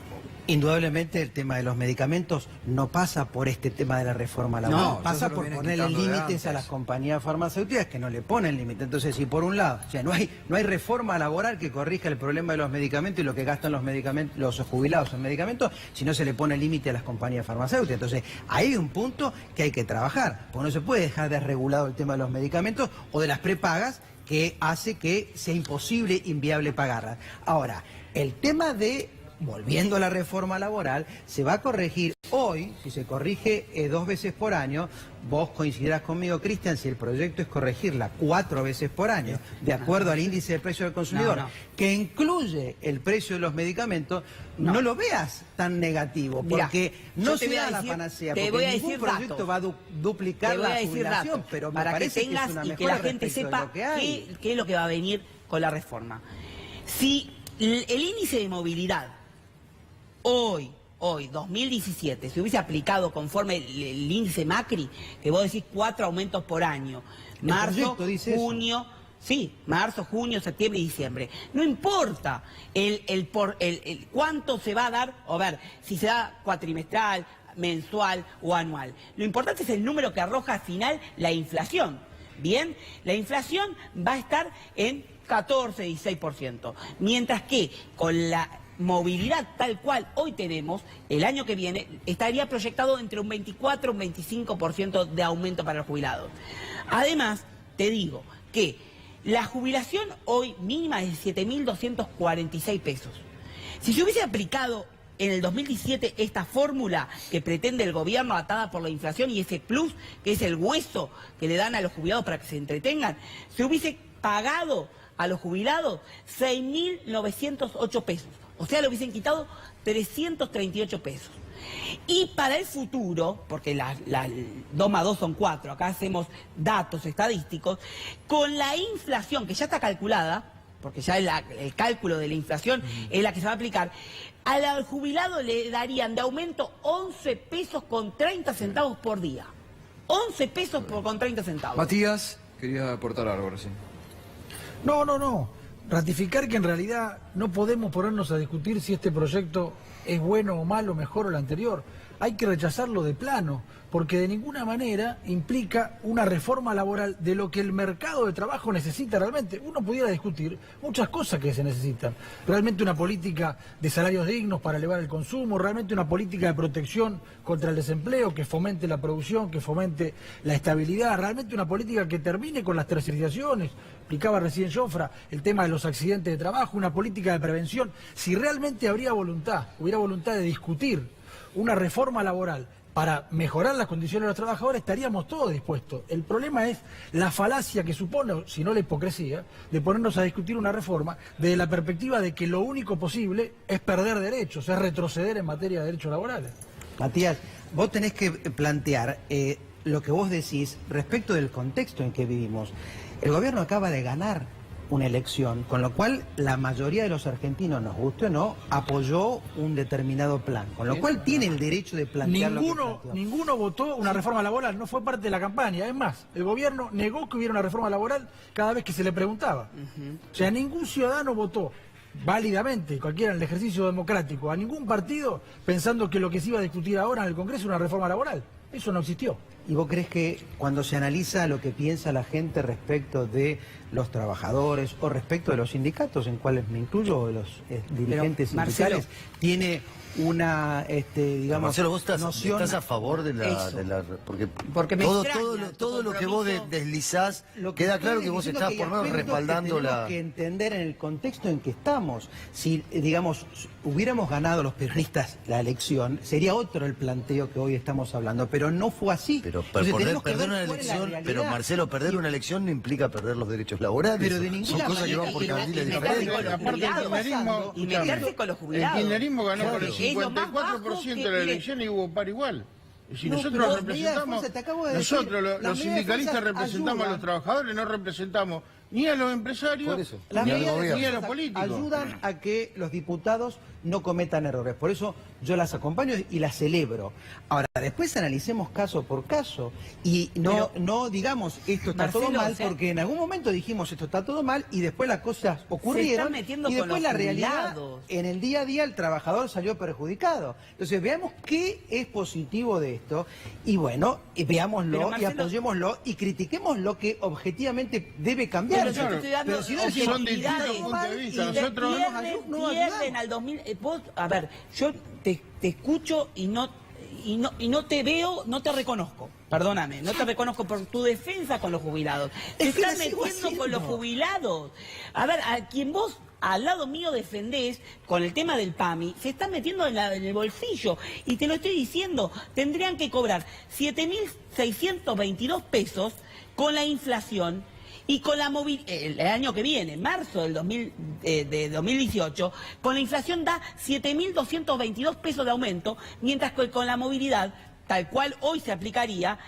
indudablemente el tema de los medicamentos no pasa por este tema de la reforma laboral, No, pasa eso se lo por vienen ponerle quitando de límites antes. a las compañías farmacéuticas que no le ponen límite. Entonces, si por un lado, o sea, no hay reforma laboral que corrija el problema de los medicamentos y lo que gastan los jubilados en medicamentos, si no se le pone límite a las compañías farmacéuticas. Entonces, ahí hay un punto que hay que trabajar, porque no se puede dejar desregulado el tema de los medicamentos o de las prepagas, que hace que sea imposible, inviable pagarlas. Ahora, el tema de volviendo a la reforma laboral, se va a corregir hoy, si se corrige 2 veces por año, vos coincidirás conmigo, Cristian, si el proyecto es corregirla 4 veces por año, de acuerdo al índice de precio del consumidor, No. que incluye el precio de los medicamentos, no lo veas tan negativo, Mirá, porque yo no te voy a será la decir- panacea, te porque voy a ningún decir proyecto datos. va a duplicar Te voy a la decir jubilación, datos, pero me para que parece tengas que es una y que mejora la gente respecto de sepa lo que hay. qué es lo que va a venir con la reforma. Si el índice de movilidad hoy, 2017, se hubiese aplicado conforme el índice Macri, que vos decís 4 aumentos por año, El marzo, proyecto dice eso. junio, sí, marzo, junio, septiembre y diciembre. No importa el cuánto se va a dar, o ver, si se da cuatrimestral, mensual o anual. Lo importante es el número que arroja al final la inflación. Bien, la inflación va a estar en 14, 16%, mientras que con la movilidad tal cual hoy tenemos, el año que viene estaría proyectado entre un 24 y un 25% de aumento para los jubilados. Además, te digo que La jubilación hoy mínima es de 7.246 pesos. Si se hubiese aplicado en el 2017 esta fórmula que pretende el gobierno atada por la inflación y ese plus, que es el hueso que le dan a los jubilados para que se entretengan, se hubiese pagado a los jubilados 6.908 pesos. O sea, le hubiesen quitado 338 pesos. Y para el futuro, porque 2 más 2 son 4, acá hacemos datos estadísticos, con la inflación que ya está calculada, porque ya el cálculo de la inflación es la que se va a aplicar, al jubilado le darían de aumento 11 pesos con 30 centavos por día. 11 pesos con 30 centavos. Matías, quería aportar algo recién. No. Ratificar que en realidad no podemos ponernos a discutir si este proyecto es bueno o malo, mejor o el anterior. Hay que rechazarlo de plano, porque de ninguna manera implica una reforma laboral de lo que el mercado de trabajo necesita realmente. Uno pudiera discutir muchas cosas que se necesitan. Realmente una política de salarios dignos para elevar el consumo, realmente una política de protección contra el desempleo que fomente la producción, que fomente la estabilidad, realmente una política que termine con las tercerizaciones. Explicaba recién Jofra el tema de los accidentes de trabajo, una política de prevención. Si realmente hubiera voluntad de discutir una reforma laboral para mejorar las condiciones de los trabajadores, estaríamos todos dispuestos. El problema es la falacia que supone, si no la hipocresía, de ponernos a discutir una reforma desde la perspectiva de que lo único posible es perder derechos, es retroceder en materia de derechos laborales. Matías, vos tenés que plantear lo que vos decís respecto del contexto en que vivimos. El gobierno acaba de ganar una elección, con lo cual la mayoría de los argentinos, nos guste o no, apoyó un determinado plan, con lo cual tiene el derecho de plantear Ninguno votó una reforma laboral, no fue parte de la campaña. Es más, el gobierno negó que hubiera una reforma laboral cada vez que se le preguntaba. O sea, ningún ciudadano votó válidamente, cualquiera en el ejercicio democrático, a ningún partido pensando que lo que se iba a discutir ahora en el Congreso es una reforma laboral. Eso no existió. ¿Y vos crees que cuando se analiza lo que piensa la gente respecto de los trabajadores o respecto de los sindicatos, en cuales me incluyo, o de los dirigentes sindicales, tiene una, digamos, Marcelo, vos noción... estás a favor de la porque todo lo que vos deslizás, queda claro que vos estás por lo menos respaldando tenemos que entender en el contexto en que estamos. Si, digamos, hubiéramos ganado los peronistas la elección, sería otro el planteo que hoy estamos hablando, pero no fue así. Pero perder una elección, pero Marcelo, perder una elección no implica perder los derechos laborales. Pero de ninguna son cosas que van por carriles diferentes. Aparte el kirchnerismo, y meterse con los el jubilados. kirchnerismo ganó por el Es lo más bajo 54% que de la elección y hubo par igual. Y si No, nosotros pero representamos, Fuerza, te acabo de decir, nosotros las los medidas de sindicalistas fuerza representamos a ayudan. los trabajadores, no representamos ni a los empresarios, Por eso. Las ni a medidas de los fuerza políticos. ayudan a que los diputados no cometan errores. Por eso yo las acompaño y las celebro. Ahora, después analicemos caso por caso y no digamos esto está Marcelo, todo mal, o sea, porque en algún momento dijimos esto está todo mal y después las cosas ocurrieron metiendo y con después los la realidad, jubilados. en el día a día el trabajador salió perjudicado. Entonces veamos qué es positivo de esto y bueno, veámoslo Pero, y Marcelo, apoyémoslo y critiquemos lo que objetivamente debe cambiar. Pero yo te estoy dando Pero si no, son si distintos mal, puntos de vista. y Nosotros pierden al 2000. Vos, a ver, yo te escucho y no te veo, no te reconozco. Perdóname, no te reconozco por tu defensa con los jubilados. Te Es que estás la sigo metiendo con los haciendo. jubilados. A ver, a quien vos al lado mío defendés con el tema del PAMI, se está metiendo en el bolsillo. Y te lo estoy diciendo, tendrían que cobrar 7.622 pesos con la inflación. Y con la el año que viene, marzo del 2018, con la inflación da 7.222 pesos de aumento, mientras que con la movilidad, tal cual hoy se aplicaría,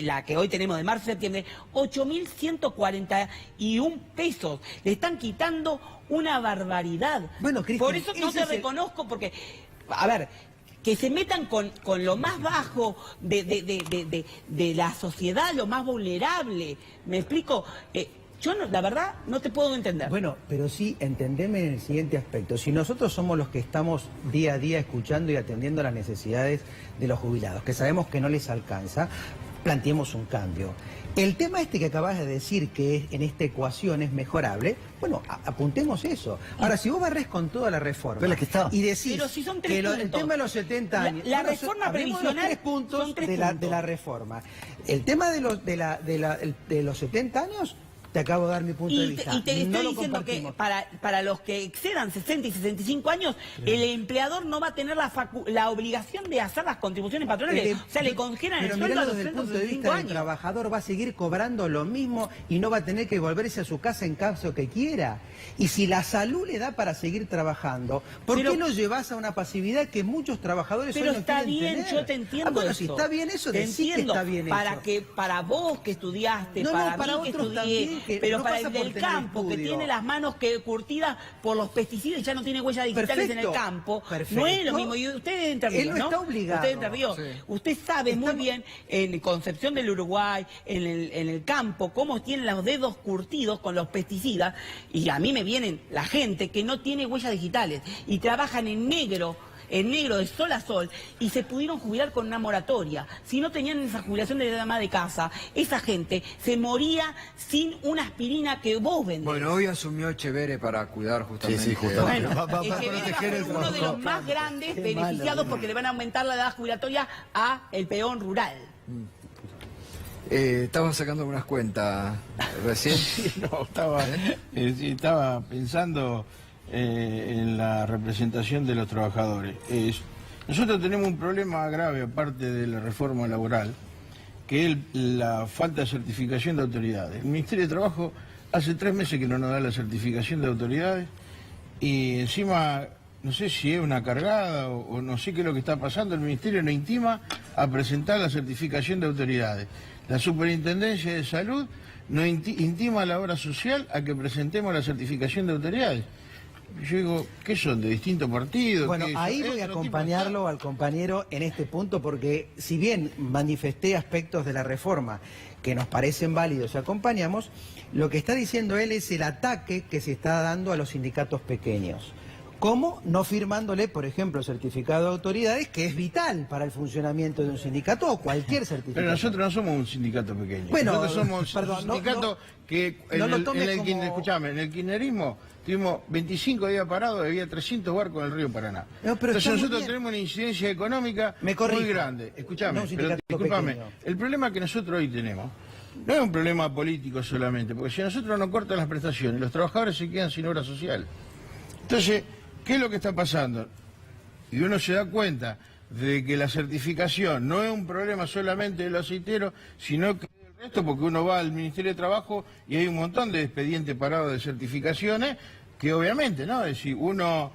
la que hoy tenemos de marzo a septiembre, 8.141 pesos. Le están quitando una barbaridad. Bueno, Cristian, por eso no ese te es el- reconozco, porque, a ver, que se metan con lo más bajo de la sociedad, lo más vulnerable. ¿Me explico? Yo, la verdad, no te puedo entender. Bueno, pero sí, entendeme en el siguiente aspecto. Si nosotros somos los que estamos día a día escuchando y atendiendo las necesidades de los jubilados, que sabemos que no les alcanza, planteemos un cambio. El tema este que acabas de decir, que en esta ecuación es mejorable, bueno, apuntemos eso. Ahora, si vos barres con toda la reforma Pero es que está. y decís Pero si son 3 que el puntos. tema de los 70 años... La bueno, reforma hablemos de los previsional 3 puntos son 3 de la puntos. reforma. El tema de los 70 años... te acabo de dar mi punto de vista. Y te estoy No lo diciendo que compartimos. para los que excedan 60 y 65 años, el empleador no va a tener la obligación de hacer las contribuciones patronales. O sea, le congelan el Pero sueldo a miralo los desde el punto de 65 vista del años. trabajador, va a seguir cobrando lo mismo y no va a tener que volverse a su casa en caso que quiera. Y si la salud le da para seguir trabajando, ¿por qué no llevas a una pasividad que muchos trabajadores hoy Pero no está quieren bien, tener? yo te entiendo bueno, eso. si está bien eso, te decí que entiendo, está bien eso. para vos que estudiaste, No, no, para para mí que otros estudié, también, que pero no para pasa el por del tener campo, que estudio. tiene las manos curtidas por los pesticidas y ya no tiene huellas digitales en el campo, perfecto. no es lo mismo. Y usted es Entre Ríos, Él no está obligado. Usted es Entre Ríos. Sí. Usted sabe muy bien, en Concepción del Uruguay, en el campo, cómo tienen los dedos curtidos con los pesticidas, y a mí me vienen la gente que no tiene huellas digitales y trabajan en negro de sol a sol, y se pudieron jubilar con una moratoria. Si no tenían esa jubilación de dama de casa, esa gente se moría sin una aspirina que vos vendés. Bueno, hoy asumió Echeverre para cuidar justamente. Sí, justamente. Bueno, Va a Echeverre proteger va a el ser uno de los más grandes beneficiados porque le van a aumentar la edad jubilatoria a el peón rural. Estaba sacando unas cuentas recién. No, estaba pensando en la representación de los trabajadores. Nosotros tenemos un problema grave, aparte de la reforma laboral, que es la falta de certificación de autoridades. El Ministerio de Trabajo hace 3 meses que no nos da la certificación de autoridades y encima, no sé si es una cargada o no sé qué es lo que está pasando, el Ministerio nos intima a presentar la certificación de autoridades. La Superintendencia de Salud nos intima a la obra social a que presentemos la certificación de autoridades. Yo digo, ¿qué son? ¿De distintos partidos? Bueno, ahí voy a acompañarlo al compañero en este punto porque si bien manifesté aspectos de la reforma que nos parecen válidos y acompañamos, lo que está diciendo él es el ataque que se está dando a los sindicatos pequeños. ¿Cómo? No firmándole, por ejemplo, el certificado de autoridades, que es vital para el funcionamiento de un sindicato o cualquier certificado. Pero nosotros no somos un sindicato pequeño. Bueno, nosotros somos perdón, un sindicato que escuchame, en el kirchnerismo tuvimos 25 días parados, había 300 barcos en el río Paraná. No, pero entonces nosotros bien. tenemos una incidencia económica muy grande. Escuchame, No un pero sindicato discúlpame, pequeño. el problema que nosotros hoy tenemos no es un problema político solamente, porque si a nosotros nos cortan las prestaciones, los trabajadores se quedan sin obra social. Entonces, ¿qué es lo que está pasando? Y uno se da cuenta de que la certificación no es un problema solamente de los aceiteros, sino que del resto, porque uno va al Ministerio de Trabajo y hay un montón de expedientes parados de certificaciones, que obviamente, ¿no? Es decir, uno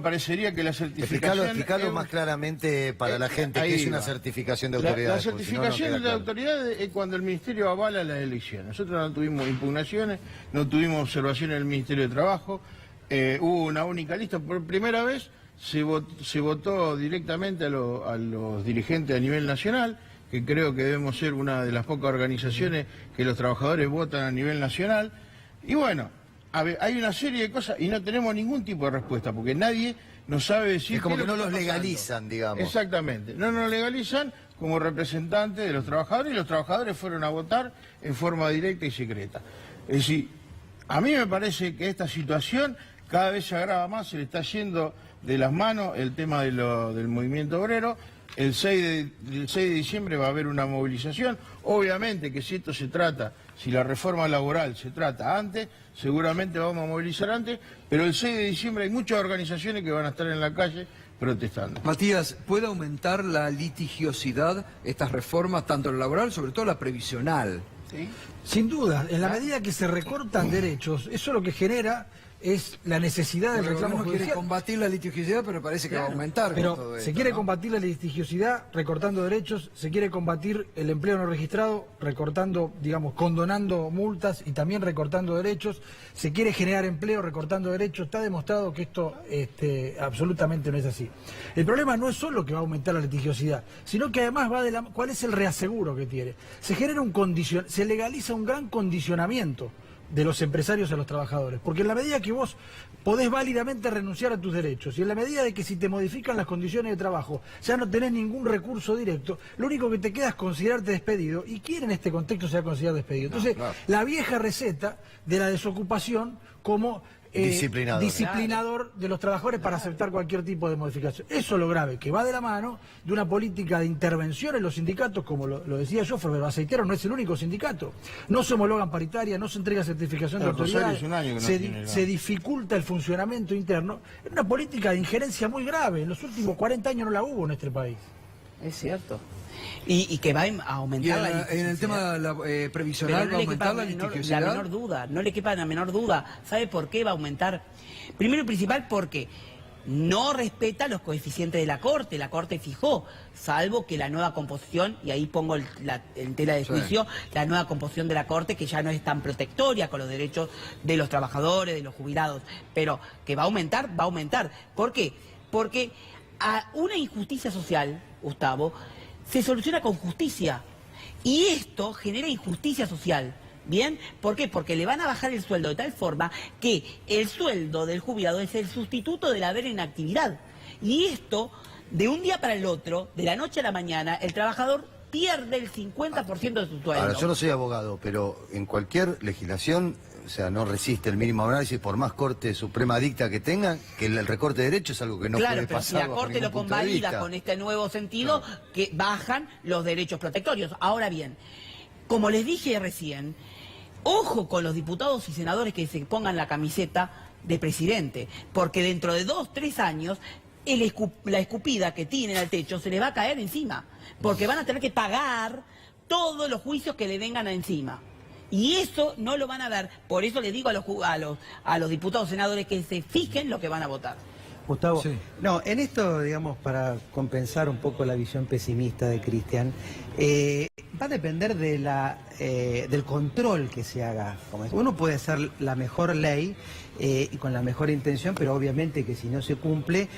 parecería que la certificación... Explicarlo más claramente para la gente, ¿qué es una certificación de autoridades? La certificación de autoridades es cuando el Ministerio avala las elecciones. Nosotros no tuvimos impugnaciones, no tuvimos observaciones del Ministerio de Trabajo. Hubo una única lista. Por primera vez se votó directamente a los dirigentes a nivel nacional, que creo que debemos ser una de las pocas organizaciones que los trabajadores votan a nivel nacional. Y bueno, hay una serie de cosas y no tenemos ningún tipo de respuesta, porque nadie nos sabe decir... Es como que no está los pasando. legalizan, digamos. Exactamente, no nos legalizan como representantes de los trabajadores, y los trabajadores fueron a votar en forma directa y secreta. Es decir, a mí me parece que esta situación cada vez se agrava más, se le está yendo de las manos el tema del movimiento obrero. El 6 de diciembre va a haber una movilización. Obviamente que si esto se trata, si la reforma laboral se trata antes, seguramente vamos a movilizar antes, pero el 6 de diciembre hay muchas organizaciones que van a estar en la calle protestando. Matías, ¿puede aumentar la litigiosidad estas reformas, tanto la laboral, sobre todo la previsional? ¿Sí? Sin duda, en la medida que se recortan derechos, eso lo que genera es la necesidad del reclamo Uno quiere judicial. combatir la litigiosidad, pero parece que va a aumentar con Pero todo se esto, quiere ¿no? combatir la litigiosidad recortando derechos, se quiere combatir el empleo no registrado recortando, digamos, condonando multas y también recortando derechos, se quiere generar empleo recortando derechos. Está demostrado que esto absolutamente no es así. El problema no es solo que va a aumentar la litigiosidad, sino que además va de ¿cuál es el reaseguro que tiene? Se genera se legaliza un gran condicionamiento de los empresarios a los trabajadores, porque en la medida que vos podés válidamente renunciar a tus derechos y en la medida de que si te modifican las condiciones de trabajo ya no tenés ningún recurso directo, lo único que te queda es considerarte despedido. ¿Y quién en este contexto se va a considerar despedido? Entonces, la vieja receta de la desocupación como disciplinador de los trabajadores para aceptar cualquier tipo de modificación. Eso es lo grave, que va de la mano de una política de intervención en los sindicatos, como lo decía yo, Ferber Aceitero no es el único sindicato. No se homologan paritarias, no se entrega certificación de autoridad, se dificulta el funcionamiento interno. Es una política de injerencia muy grave. En los últimos 40 años no la hubo en este país. Es cierto. Y que va a aumentar en el tema previsional va a aumentar la litigiosidad. La menor duda, no le quepa la menor duda. ¿Sabe por qué va a aumentar? Primero y principal porque no respeta los coeficientes de la Corte. La Corte fijó, salvo que la nueva composición, y ahí pongo en tela de juicio, la nueva composición de la Corte, que ya no es tan protectoria con los derechos de los trabajadores, de los jubilados, pero que va a aumentar, va a aumentar. ¿Por qué? Porque a una injusticia social, Gustavo, se soluciona con justicia. Y esto genera injusticia social. ¿Bien? ¿Por qué? Porque le van a bajar el sueldo de tal forma que el sueldo del jubilado es el sustituto del haber en actividad. Y esto, de un día para el otro, de la noche a la mañana, el trabajador pierde el 50% de su sueldo. Ahora, yo no soy abogado, pero en cualquier legislación, o sea, no resiste el mínimo análisis, por más Corte Suprema dicta que tenga, que el recorte de derechos es algo que no puede pasar. Claro, pero si la Corte lo convalida con este nuevo sentido, que bajan los derechos protectorios. Ahora bien, como les dije recién, ojo con los diputados y senadores que se pongan la camiseta de presidente, porque dentro de 2, 3 años la escupida que tienen al techo se les va a caer encima, porque van a tener que pagar todos los juicios que le vengan encima. Y eso no lo van a dar. Por eso les digo a los diputados y senadores que se fijen lo que van a votar. Gustavo, no, en esto, digamos, para compensar un poco la visión pesimista de Cristian, va a depender de del control que se haga. Uno puede hacer la mejor ley y con la mejor intención, pero obviamente que si no se cumple,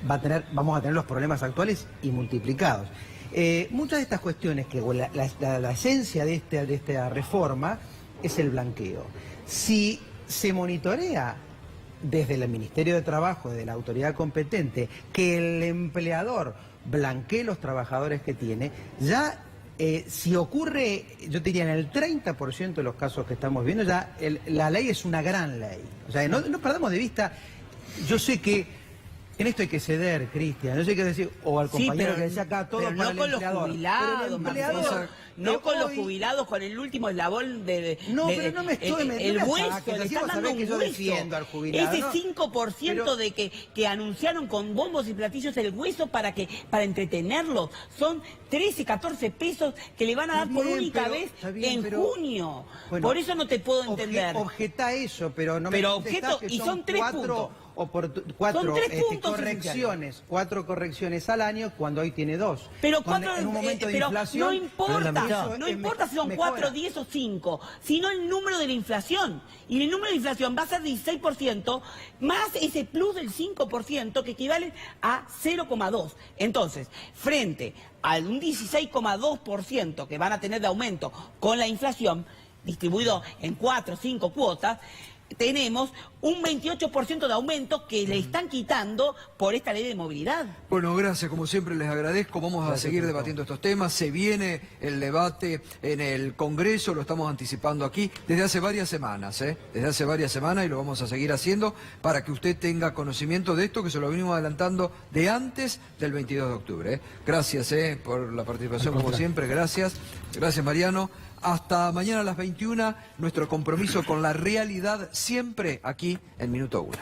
vamos a tener los problemas actuales y multiplicados. Muchas de estas cuestiones, que la esencia de esta reforma es el blanqueo. Si se monitorea desde el Ministerio de Trabajo, de la autoridad competente, que el empleador blanquee los trabajadores que tiene, ya si ocurre, yo te diría en el 30% de los casos que estamos viendo, ya la ley es una gran ley. O sea, no perdamos de vista, yo sé que en esto hay que ceder, Cristian, no sé qué decir, o al compañero que decía acá, todo pero para no con el empleador. Los jubilados, Marcelo, no con los jubilados, con el último eslabón de no, pero no me estoy el hueso, le están dando un que yo hueso. Defiendo al jubilado, ese 5% de que anunciaron con bombos y platillos el hueso para entretenerlos, son 13, 14 pesos que le van a dar por única vez en junio. Bueno, por eso no te puedo entender. Objeta eso, pero no me objeto, y son 3 puntos. Cuatro correcciones, 4 correcciones al año cuando hoy tiene 2. Pero en un momento de inflación, no importa si son 4, 10 o 5, sino el número de la inflación. Y el número de inflación va a ser 16%, más ese plus del 5% que equivale a 0,2. Entonces, frente a un 16,2% que van a tener de aumento con la inflación, distribuido en 4 o 5 cuotas, tenemos un 28% de aumento que le están quitando por esta ley de movilidad. Bueno, gracias, como siempre les agradezco. Vamos a seguir debatiendo estos temas. Se viene el debate en el Congreso, lo estamos anticipando aquí desde hace varias semanas, desde hace varias semanas, y lo vamos a seguir haciendo para que usted tenga conocimiento de esto, que se lo venimos adelantando de antes del 22 de octubre. Gracias por la participación, como siempre, gracias. Gracias, Mariano. Hasta mañana a las 21, nuestro compromiso con la realidad siempre aquí en Minuto 1.